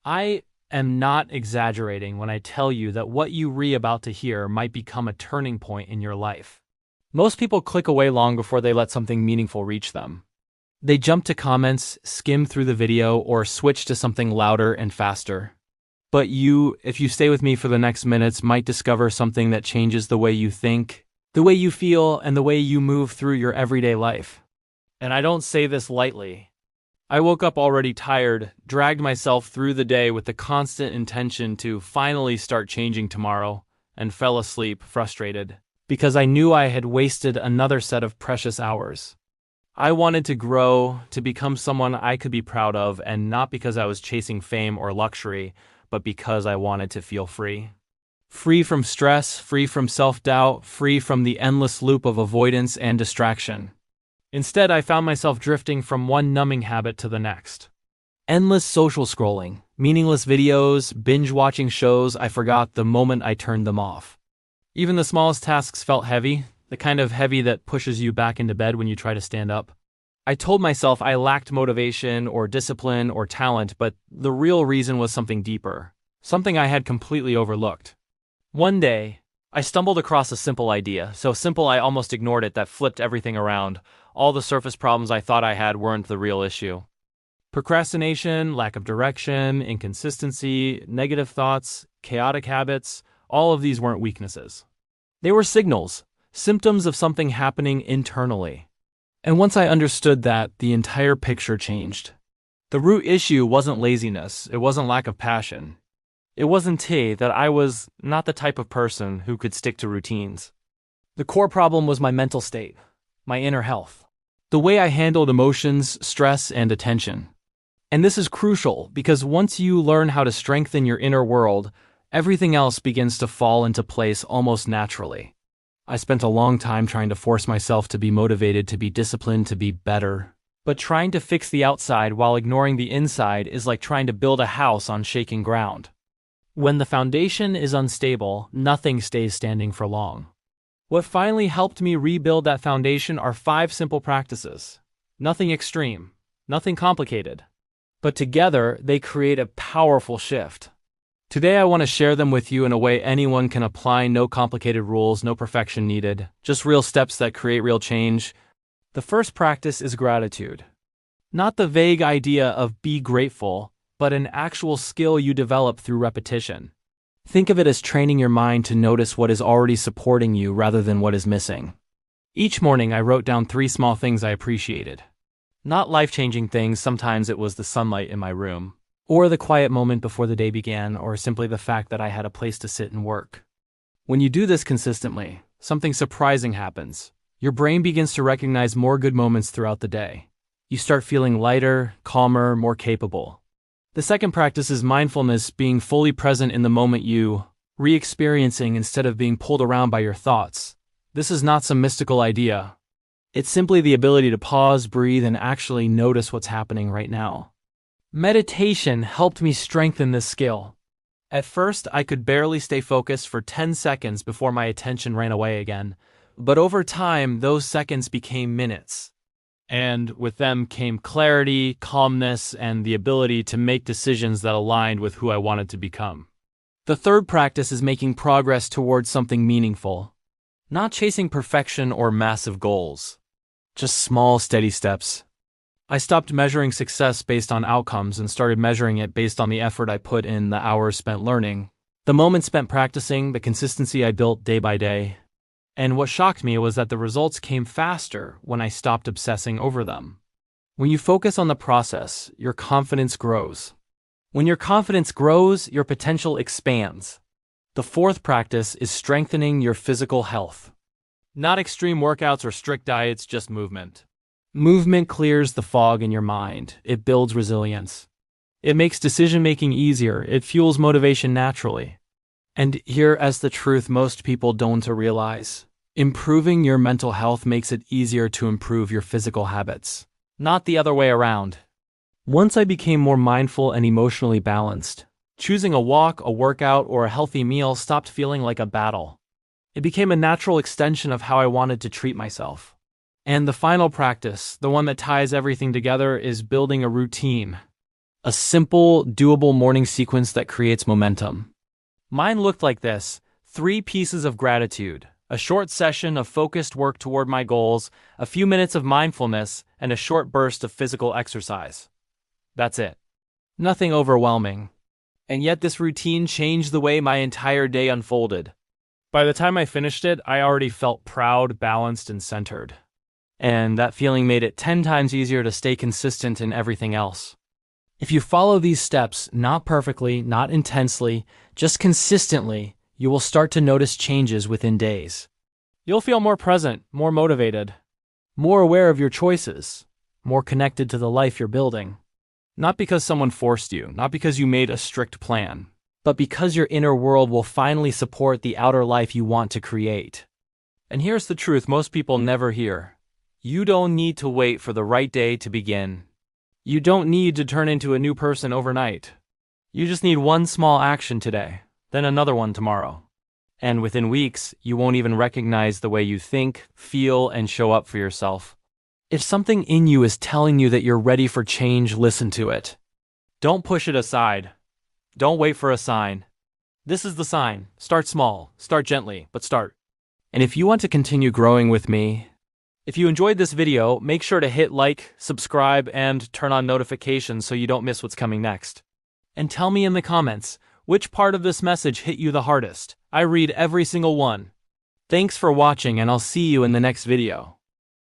I am not exaggerating when I tell you that what you about to hear might become a turning point in your life. Most people click away long before they let something meaningful reach them. They jump to comments, skim through the video, or switch to something louder and faster. But you, if you stay with me for the next minutes, might discover something that changes the way you think, the way you feel, and the way you move through your everyday life. And I don't say this lightly. I woke up already tired, dragged myself through the day with the constant intention to finally start changing tomorrow, and fell asleep frustrated, because I knew I had wasted another set of precious hours. I wanted to grow, to become someone I could be proud of, and not because I was chasing fame or luxury, but because I wanted to feel free. Free from stress, free from self-doubt, free from the endless loop of avoidance and distraction. Instead, I found myself drifting from one numbing habit to the next. Endless social scrolling, meaningless videos, binge-watching shows I forgot the moment I turned them off. Even the smallest tasks felt heavy, the kind of heavy that pushes you back into bed when you try to stand up. I told myself I lacked motivation or discipline or talent, but the real reason was something deeper, something I had completely overlooked. One day, I stumbled across a simple idea, so simple I almost ignored it, that flipped everything around. All the surface problems I thought I had weren't the real issue. Procrastination, lack of direction, inconsistency, negative thoughts, chaotic habits, all of these weren't weaknesses. They were signals, symptoms of something happening internally. And once I understood that, the entire picture changed. The root issue wasn't laziness, it wasn't lack of passion. It wasn't that I was not the type of person who could stick to routines. The core problem was my mental state, my inner health, the way I handled emotions, stress, and attention. And this is crucial because once you learn how to strengthen your inner world, everything else begins to fall into place almost naturally. I spent a long time trying to force myself to be motivated, to be disciplined, to be better. But trying to fix the outside while ignoring the inside is like trying to build a house on shaking ground. When the foundation is unstable, nothing stays standing for long. What finally helped me rebuild that foundation are 5 simple practices. Nothing extreme, nothing complicated. But together, they create a powerful shift. Today I want to share them with you in a way anyone can apply, no complicated rules, no perfection needed, just real steps that create real change. The first practice is gratitude. Not the vague idea of be grateful, but an actual skill you develop through repetition. Think of it as training your mind to notice what is already supporting you rather than what is missing. Each morning I wrote down 3 small things I appreciated. Not life-changing things, sometimes it was the sunlight in my room, or the quiet moment before the day began, or simply the fact that I had a place to sit and work. When you do this consistently, something surprising happens. Your brain begins to recognize more good moments throughout the day. You start feeling lighter, calmer, more capable. The second practice is mindfulness, being fully present in the moment, you re-experiencing instead of being pulled around by your thoughts. This is not some mystical idea. It's simply the ability to pause, breathe, and actually notice what's happening right now. Meditation helped me strengthen this skill. At first, I could barely stay focused for 10 seconds before my attention ran away again, but over time, those seconds became minutes. And with them came clarity, calmness, and the ability to make decisions that aligned with who I wanted to become. The third practice is making progress towards something meaningful. Not chasing perfection or massive goals. Just small, steady steps. I stopped measuring success based on outcomes and started measuring it based on the effort I put in, the hours spent learning, the moments spent practicing, the consistency I built day by day. And what shocked me was that the results came faster when I stopped obsessing over them. When you focus on the process, your confidence grows. When your confidence grows, your potential expands. The fourth practice is strengthening your physical health. Not extreme workouts or strict diets, just movement. Movement clears the fog in your mind. It builds resilience. It makes decision-making easier. It fuels motivation naturally. And here is the truth most people don't realize. Improving your mental health makes it easier to improve your physical habits. Not the other way around. Once I became more mindful and emotionally balanced, choosing a walk, a workout, or a healthy meal stopped feeling like a battle. It became a natural extension of how I wanted to treat myself. And the final practice, the one that ties everything together, is building a routine. A simple, doable morning sequence that creates momentum. Mine looked like this: 3 pieces of gratitude, a short session of focused work toward my goals, a few minutes of mindfulness, and a short burst of physical exercise. That's it. Nothing overwhelming. And yet this routine changed the way my entire day unfolded. By the time I finished it, I already felt proud, balanced, and centered. And that feeling made it 10 times easier to stay consistent in everything else. If you follow these steps, not perfectly, not intensely, just consistently, you will start to notice changes within days. You'll feel more present, more motivated, more aware of your choices, more connected to the life you're building. Not because someone forced you, not because you made a strict plan, but because your inner world will finally support the outer life you want to create. And here's the truth most people never hear. You don't need to wait for the right day to begin. You don't need to turn into a new person overnight. You just need one small action today, then another one tomorrow. And within weeks, you won't even recognize the way you think, feel, and show up for yourself. If something in you is telling you that you're ready for change, listen to it. Don't push it aside. Don't wait for a sign. This is the sign. Start small, start gently, but start. And if you want to continue growing with me, if you enjoyed this video, make sure to hit like, subscribe, and turn on notifications so you don't miss what's coming next. And tell me in the comments, which part of this message hit you the hardest? I read every single one. Thanks for watching, and I'll see you in the next video.